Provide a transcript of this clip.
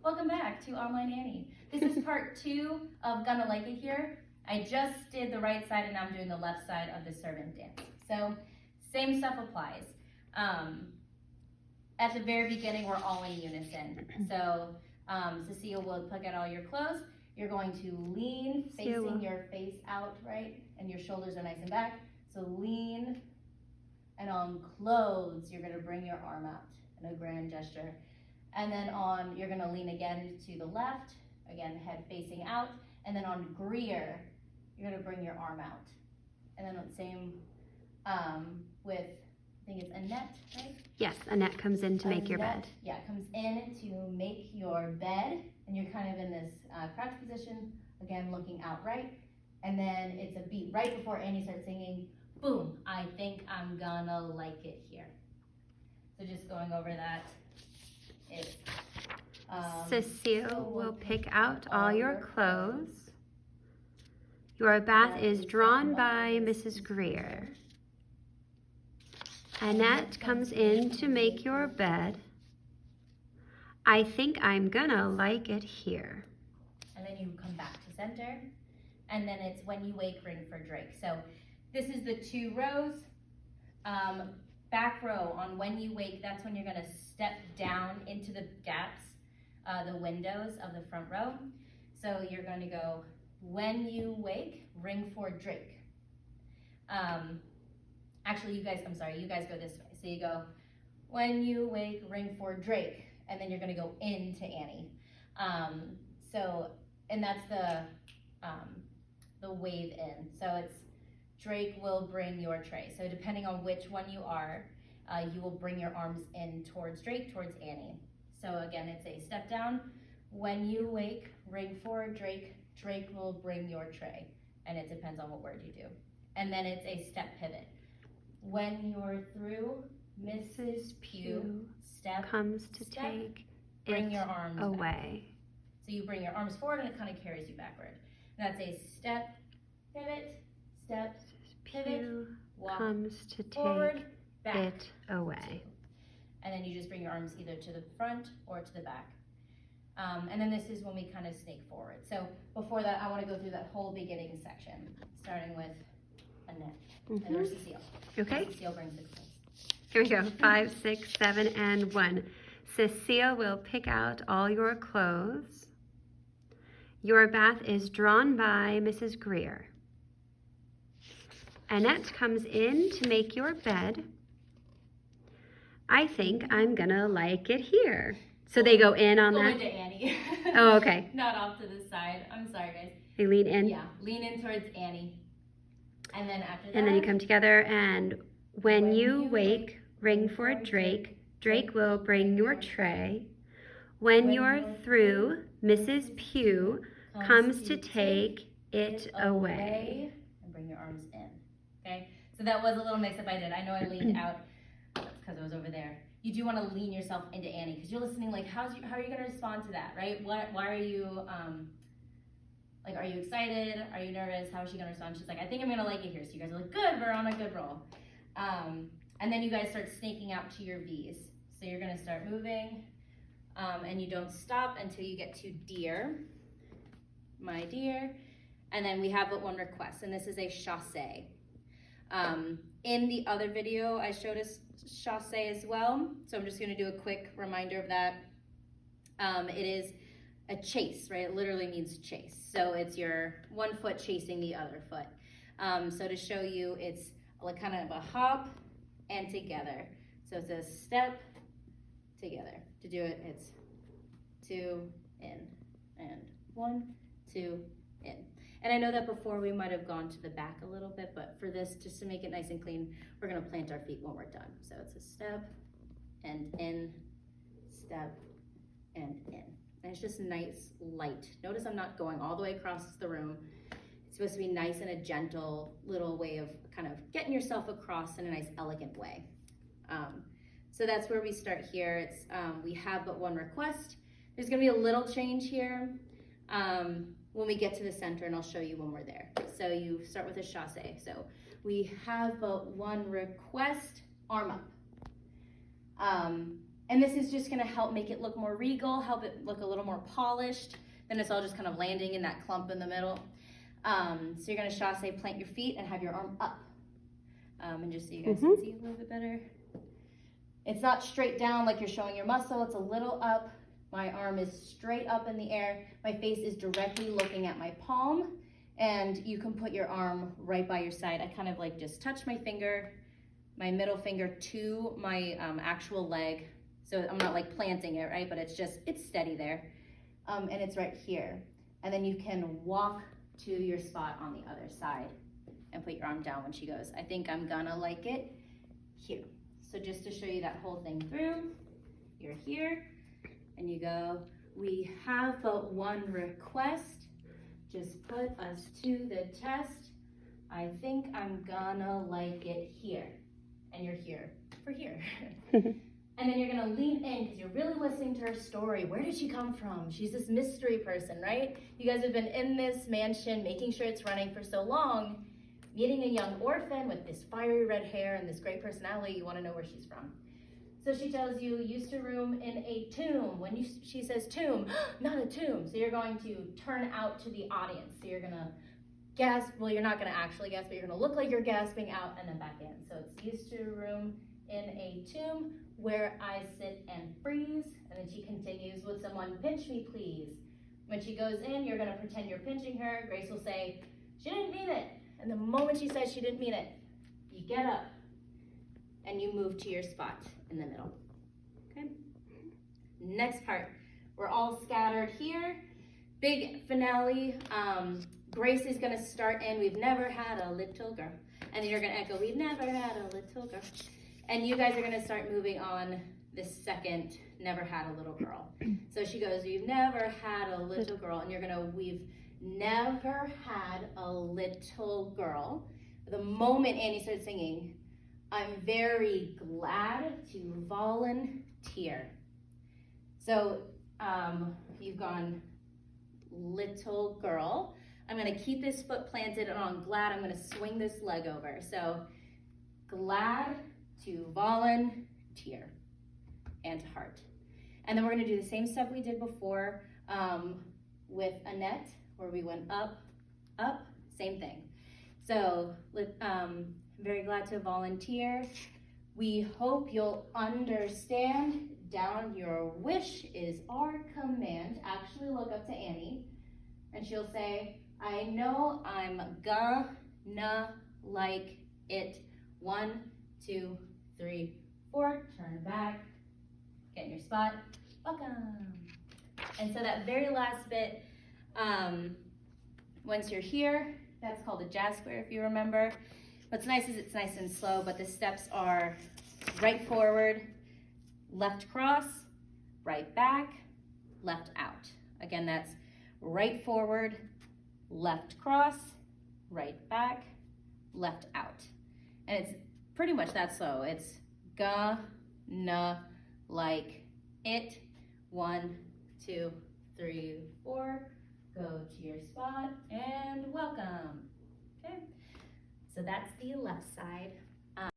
Welcome back to Online Annie. This is part 2 of Gonna Like It Here. I just did the right side and now I'm doing the left side of the servant dance. So same stuff applies. At the very beginning, we're all in unison. So Cecile will pick out all your clothes. You're going to lean, facing your face out, right? And your shoulders are nice and back. So lean, and on clothes, you're gonna bring your arm out in a grand gesture. And then on, you're gonna lean again to the left, again, head facing out. And then on Greer, you're gonna bring your arm out. And then same with, I think it's Annette, right? Yes, Annette comes in to make your bed. Yeah, comes in to make your bed. And you're kind of in this crouch position, again, looking out right. And then it's a beat right before Annie starts singing, boom, I think I'm gonna like it here. So just going over that, it's Cecile will pick out all your clothes. Your bath is drawn by Mrs. Greer. Annette comes in to make your bed. I think I'm gonna like it here. And then you come back to center. And then it's When You Wake, Ring for Drake. So this is the 2 rows. Back row on When You Wake, that's when you're gonna step down into the gaps, the windows of the front row. So you're going to go, when you wake, ring for Drake. Actually, you guys go this way. So you go, when you wake, ring for Drake. And then you're gonna go into Annie. And that's the wave in. So it's Drake will bring your tray. So depending on which one you are, you will bring your arms in towards Drake, towards Annie. So again, it's a step down. When you wake, ring for Drake. Drake will bring your tray. And it depends on what word you do. And then it's a step pivot. When you're through, Mrs. Pugh, step, comes to step, take bring it your arms away. back. So you bring your arms forward and it kind of carries you backward. And that's a step, pivot, step, pivot, Pugh walk comes to forward, take back, it away. and then you just bring your arms either to the front or to the back. And then this is when we kind of snake forward. So before that, I want to go through that whole beginning section, starting with Annette. And there's Cecile. Okay. Cecile brings it close. Here we go. 5, 6, 7, and 1. Cecile will pick out all your clothes. Your bath is drawn by Mrs. Greer. Annette comes in to make your bed. I think I'm gonna like it here. So they go in on Go that? into Annie. Oh, okay. Not off to the side. I'm sorry, guys. They lean in? Yeah, lean in towards Annie. And then after that. And then you come together and when you wake, ring for Drake. Drake will bring your tray. When you're through, Mrs. Pugh comes to take it away. And bring your arms in. Okay? So that was a little mix up I did. I know I leaned out. That's because I was over there. You do want to lean yourself into Annie because you're listening like, how are you going to respond to that, right? Why are you, are you excited? Are you nervous? How is she going to respond? She's like, I think I'm going to like it here. So you guys are like, good, we're on a good roll. And then you guys start snaking out to your V's. So you're going to start moving, and you don't stop until you get to dear, my dear. And then we have but one request, and this is a chassé. In the other video, I showed us chassé as well. So I'm just going to do a quick reminder of that. It is a chase, right? It literally means chase. So it's your one foot chasing the other foot. So to show you, it's like kind of a hop and together. So it's a step together. To do it, it's 2 in and 1, 2 in. And I know that before we might have gone to the back a little bit, but for this, just to make it nice and clean, we're gonna plant our feet when we're done. So it's a step and in, step and in. And it's just nice, light. Notice I'm not going all the way across the room. It's supposed to be nice and a gentle little way of kind of getting yourself across in a nice, elegant way. So that's where we start here. It's we have but one request. There's gonna be a little change here when we get to the center, and I'll show you when we're there. So you start with a chassé. So we have but one request, arm up. And this is just gonna help make it look more regal, help it look a little more polished. Then it's all just kind of landing in that clump in the middle. So you're gonna chasse, plant your feet, and have your arm up. And just so you guys can see a little bit better. It's not straight down like you're showing your muscle, it's a little up. My arm is straight up in the air. My face is directly looking at my palm, and you can put your arm right by your side. I kind of like just touch my finger, my middle finger to my actual leg. So I'm not like planting it, right? But it's steady there. And it's right here. And then you can walk to your spot on the other side and put your arm down when she goes, I think I'm gonna like it here. So just to show you that whole thing through, you're here and you go, we have but one request, just put us to the test. I think I'm gonna like it here. And you're here for here. And then you're gonna lean in because you're really listening to her story. Where did she come from? She's this mystery person, right? You guys have been in this mansion, making sure it's running for so long, meeting a young orphan with this fiery red hair and this great personality. You wanna know where she's from. So she tells you, used to room in a tomb. When she says tomb, not a tomb. So you're going to turn out to the audience. So you're gonna gasp, well, you're not gonna actually gasp, but you're gonna look like you're gasping out and then back in. So it's used to room in a tomb where I sit and freeze. And then she continues, would someone pinch me, please? When she goes in, you're gonna pretend you're pinching her. Grace will say, she didn't mean it. And the moment she says she didn't mean it, you get up and you move to your spot in the middle, okay? Next part, we're all scattered here. Big finale. Grace is gonna start in, we've never had a little girl. And then you're gonna echo, we've never had a little girl. And you guys are gonna start moving on this second, never had a little girl. So she goes, we've never had a little girl. And you're gonna, we've never had a little girl. The moment Annie started singing, I'm very glad to volunteer. So you've gone little girl. I'm gonna keep this foot planted, and on glad, I'm gonna swing this leg over. So glad to volunteer and heart. And then we're gonna do the same stuff we did before with Annette, where we went up, up, same thing. So very glad to volunteer. We hope you'll understand. Down your wish is our command. Actually look up to Annie and she'll say, I know I'm gonna like it. 1, 2, 3, 4. Turn back. Get in your spot. Welcome. And so that very last bit, once you're here, that's called a jazz square if you remember. What's nice is it's nice and slow, but the steps are right forward, left cross, right back, left out. Again, that's right forward, left cross, right back, left out. And it's pretty much that slow. It's gonna like it. 1, 2, 3, 4. Go to your spot and welcome. Okay. So that's the left side.